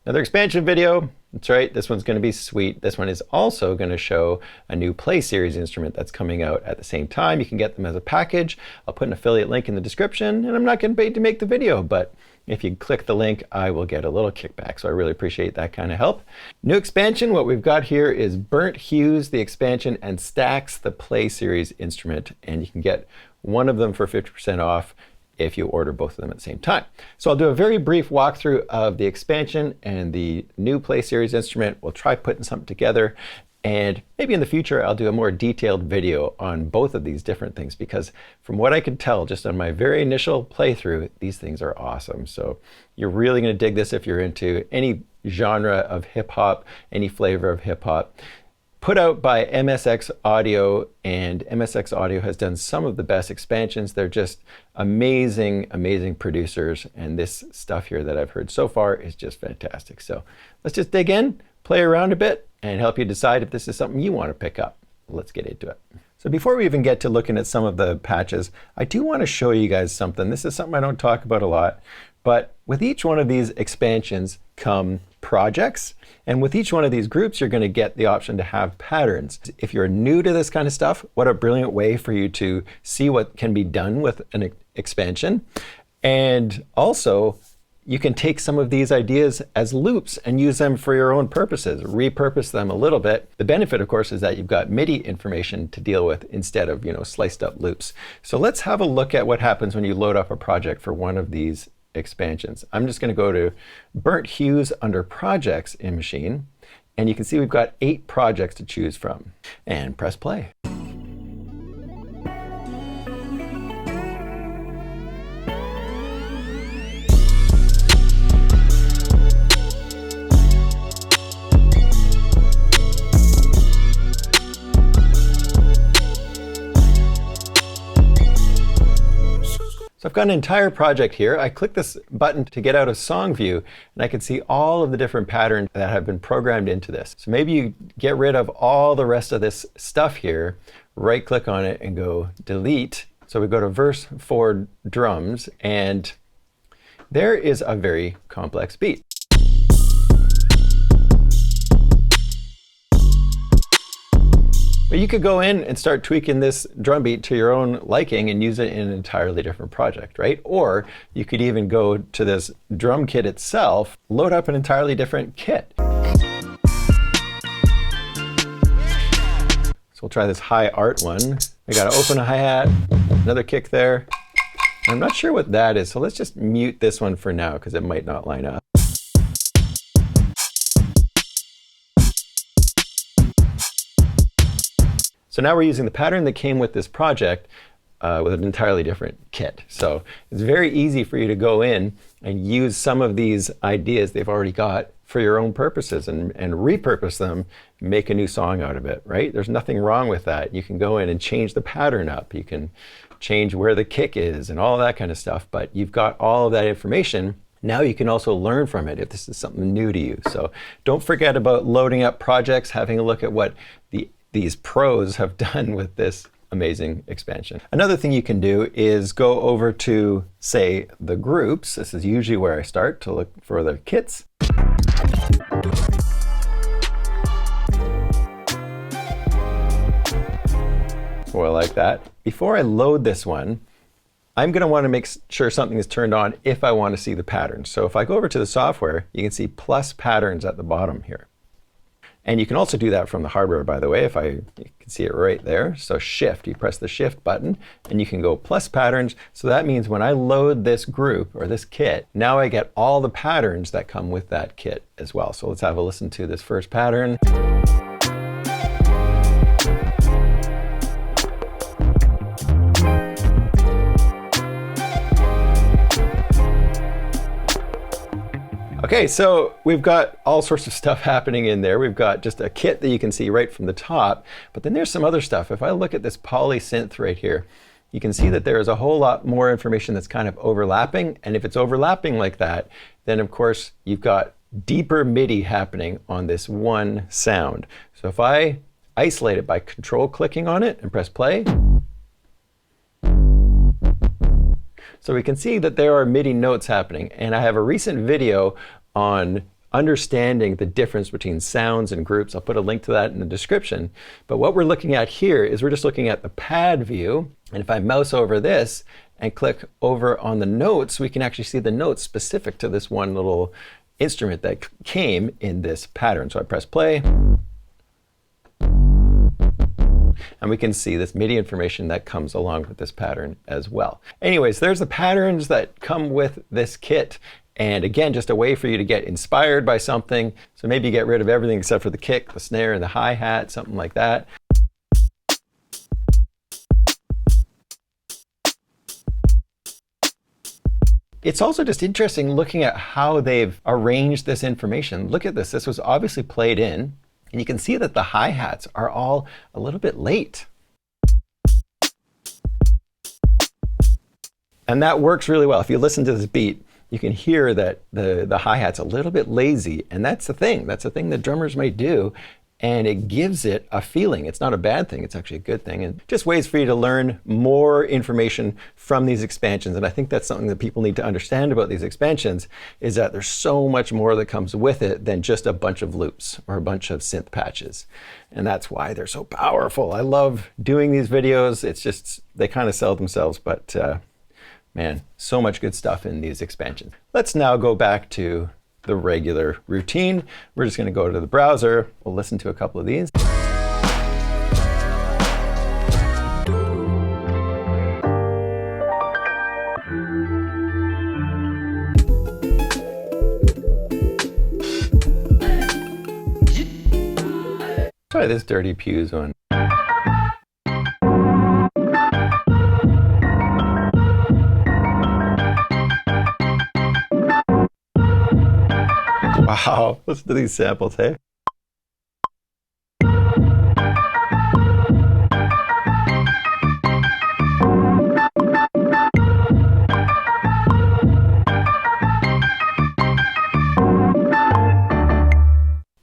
Another expansion video. That's right, this one's going to be sweet. This one is also going to show a new Play Series instrument that's coming out at the same time. You can get them as a package. I'll put an affiliate link in the description, and I'm not getting paid to make the video, but if you click the link, I will get a little kickback. So I really appreciate that kind of help. New expansion, what we've got here is Burnt Hues, the expansion, and Stacks, the Play Series instrument. And you can get one of them for 50% off if you order both of them at the same time. So I'll do a very brief walkthrough of the expansion and the new Play Series instrument. We'll try putting something together. And maybe in the future, I'll do a more detailed video on both of these different things, because from what I could tell just on my very initial playthrough, these things are awesome. So you're really going to dig this if you're into any genre of hip hop, any flavor of hip hop. Put out by MSX Audio, and MSX Audio has done some of the best expansions. They're just amazing, amazing producers. And this stuff here that I've heard so far is just fantastic. So let's just dig in, play around a bit, and help you decide if this is something you want to pick up. Let's get into it. So before we even get to looking at some of the patches, I do want to show you guys something. This is something I don't talk about a lot, but with each one of these expansions come projects. And with each one of these groups, you're going to get the option to have patterns. If you're new to this kind of stuff, what a brilliant way for you to see what can be done with an expansion. And also, you can take some of these ideas as loops and use them for your own purposes, repurpose them a little bit. The benefit, of course, is that you've got MIDI information to deal with instead of, sliced up loops. So let's have a look at what happens when you load up a project for one of these expansions. I'm just going to go to Burnt Hues under Projects in Maschine, and you can see we've got 8 projects to choose from. And press play. So I've got an entire project here. I click this button to get out of song view, and I can see all of the different patterns that have been programmed into this. So maybe you get rid of all the rest of this stuff here, right click on it and go delete. So we go to verse 4 drums, and there is a very complex beat. But you could go in and start tweaking this drum beat to your own liking and use it in an entirely different project, right? Or you could even go to this drum kit itself, load up an entirely different kit. So we'll try this high art one. I got to open a hi-hat, another kick there. I'm not sure what that is, so let's just mute this one for now because it might not line up. So now we're using the pattern that came with this project with an entirely different kit. So it's very easy for you to go in and use some of these ideas they've already got for your own purposes and repurpose them, make a new song out of it, right? There's nothing wrong with that. You can go in and change the pattern up. You can change where the kick is and all that kind of stuff, but you've got all of that information. Now you can also learn from it if this is something new to you. So don't forget about loading up projects, having a look at what these pros have done with this amazing expansion. Another thing you can do is go over to, say, the groups. This is usually where I start to look for the kits. So I like that. Before I load this one, I'm going to want to make sure something is turned on if I want to see the patterns. So if I go over to the software, you can see plus patterns at the bottom here. And you can also do that from the hardware, by the way, you can see it right there. So shift, you press the shift button and you can go plus patterns. So that means when I load this group or this kit, now I get all the patterns that come with that kit as well. So let's have a listen to this first pattern. Okay, so we've got all sorts of stuff happening in there. We've got just a kit that you can see right from the top, but then there's some other stuff. If I look at this poly synth right here, you can see that there is a whole lot more information that's kind of overlapping. And if it's overlapping like that, then of course you've got deeper MIDI happening on this one sound. So if I isolate it by control clicking on it and press play, so we can see that there are MIDI notes happening. And I have a recent video on understanding the difference between sounds and groups. I'll put a link to that in the description. But what we're looking at here is we're just looking at the pad view. And if I mouse over this and click over on the notes, we can actually see the notes specific to this one little instrument that came in this pattern. So I press play. And we can see this MIDI information that comes along with this pattern as well. Anyways, there's the patterns that come with this kit. And again, just a way for you to get inspired by something. So maybe you get rid of everything except for the kick, the snare, and the hi-hat, something like that. It's also just interesting looking at how they've arranged this information. Look at this. This was obviously played in. And you can see that the hi-hats are all a little bit late. And that works really well. If you listen to this beat, you can hear that the hi-hat's a little bit lazy. And that's the thing. That's the thing that drummers might do. And it gives it a feeling. It's not a bad thing. It's actually a good thing. And just ways for you to learn more information from these expansions. And I think that's something that people need to understand about these expansions, is that there's so much more that comes with it than just a bunch of loops or a bunch of synth patches. And that's why they're so powerful. I love doing these videos. It's just, they kind of sell themselves, but man, so much good stuff in these expansions. Let's now go back to the regular routine. We're just going to go to the browser. We'll listen to a couple of these. Try this Dirty Hues one. Wow, listen to these samples, hey?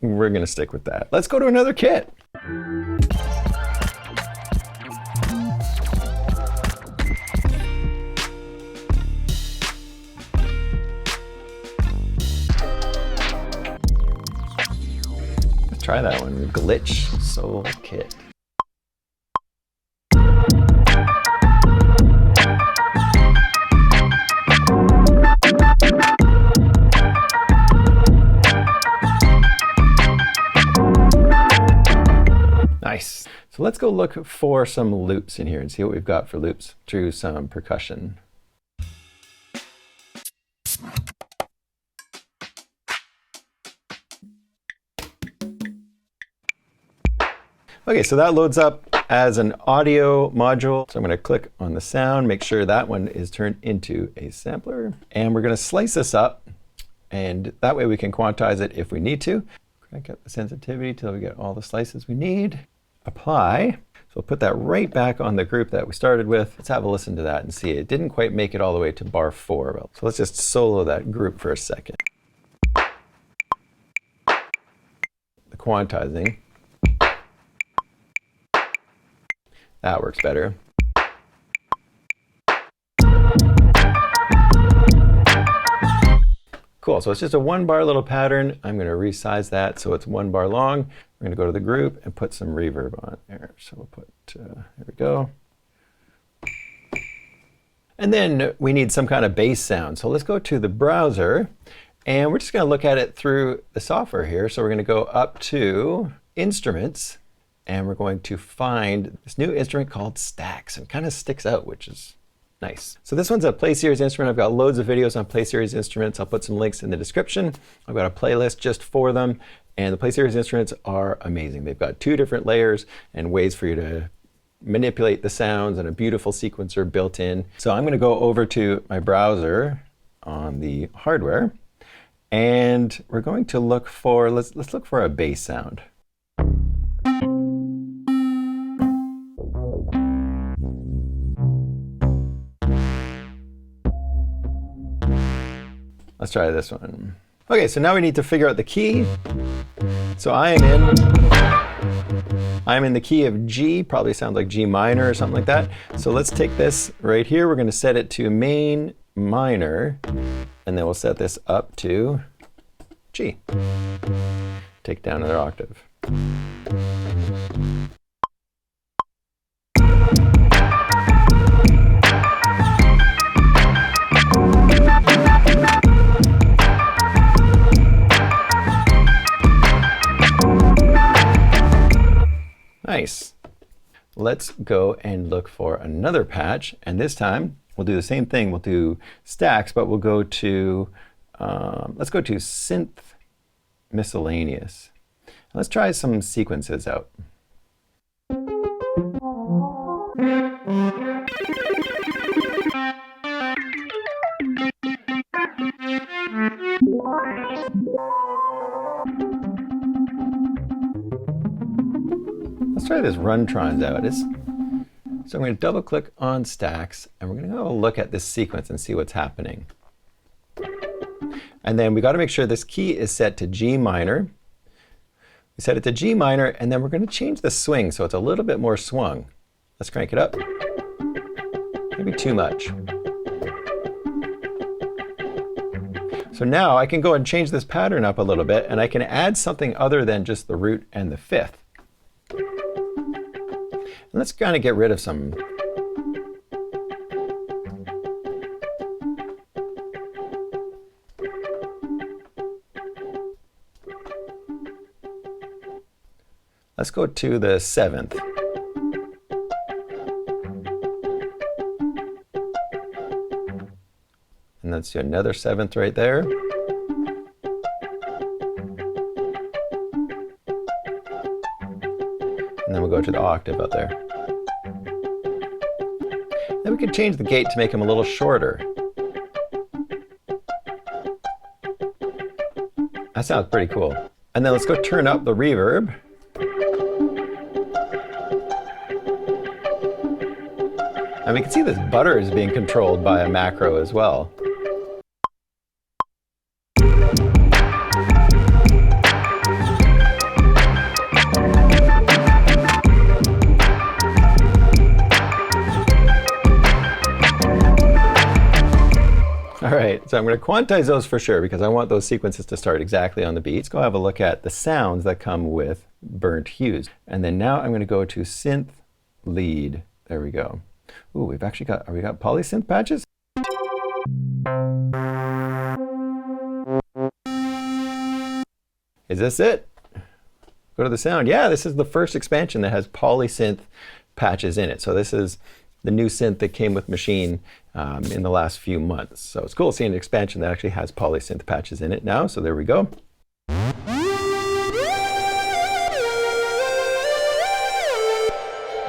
We're gonna stick with that. Let's go to another kit. Try that one, Glitch Soul Kit. Nice. So let's go look for some loops in here and see what we've got for loops through some percussion. Okay, so that loads up as an audio module. So I'm going to click on the sound, make sure that one is turned into a sampler. And we're going to slice this up. And that way we can quantize it if we need to. Crank up the sensitivity till we get all the slices we need. Apply. So we'll put that right back on the group that we started with. Let's have a listen to that and see. It didn't quite make it all the way to bar 4. So let's just solo that group for a second. The quantizing. That works better. Cool, so it's just a 1-bar little pattern. I'm gonna resize that so it's 1 bar long. We're gonna go to the group and put some reverb on there. So we'll put, there we go. And then we need some kind of bass sound. So let's go to the browser and we're just gonna look at it through the software here. So we're gonna go up to Instruments, and we're going to find this new instrument called Stacks. And it kind of sticks out, which is nice. So this one's a Play Series instrument. I've got loads of videos on Play Series instruments. I'll put some links in the description. I've got a playlist just for them. And the Play Series instruments are amazing. They've got 2 different layers and ways for you to manipulate the sounds and a beautiful sequencer built in. So I'm going to go over to my browser on the hardware. And we're going to look for, let's look for a bass sound. Let's try this one. Okay, so now we need to figure out the key. So I'm in the key of G, probably sounds like G minor or something like that. So let's take this right here. We're gonna set it to main minor, and then we'll set this up to G. Take down another octave. Nice. Let's go and look for another patch, and this time we'll do the same thing. We'll do stacks, but we'll go to, let's go to synth miscellaneous. Let's try some sequences out. Let's try this runtrons out. So I'm going to double click on stacks, and we're going to go look at this sequence and see what's happening. And then we got to make sure this key is set to G minor. We set it to G minor, and then we're going to change the swing so it's a little bit more swung. Let's crank it up. Maybe too much. So now I can go and change this pattern up a little bit, and I can add something other than just the root and the fifth. And let's kind of get rid of some. Let's go to the seventh. And let's do another seventh right there. And then we'll go to the octave out there. Then we can change the gate to make them a little shorter. That sounds pretty cool. And then let's go turn up the reverb. And we can see this butter is being controlled by a macro as well. All right, so I'm going to quantize those for sure because I want those sequences to start exactly on the beat. Let's go have a look at the sounds that come with burnt hues. And then now I'm going to go to synth lead. There we go. Ooh, we've actually got, we got polysynth patches? Is this it? Go to the sound. Yeah, this is the first expansion that has polysynth patches in it. So this is the new synth that came with Maschine in the last few months. So it's cool seeing an expansion that actually has polysynth patches in it now. So there we go.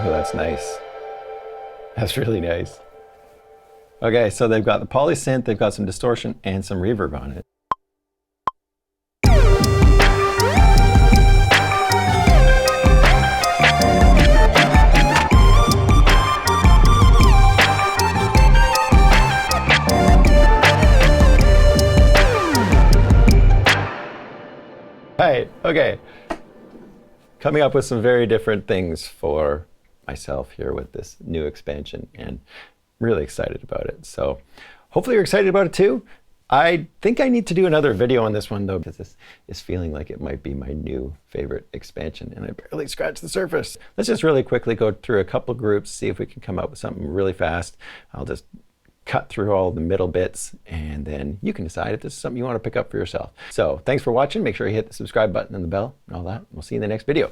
Oh, that's nice. That's really nice. Okay, so they've got the polysynth, they've got some distortion and some reverb on it. Right, okay. Coming up with some very different things for myself here with this new expansion, and really excited about it. So hopefully you're excited about it too. I think I need to do another video on this one though, because this is feeling like it might be my new favorite expansion, and I barely scratched the surface. Let's just really quickly go through a couple groups, see if we can come up with something really fast. I'll just cut through all the middle bits, and then you can decide if this is something you want to pick up for yourself. So thanks for watching. Make sure you hit the subscribe button and the bell and all that. We'll see you in the next video.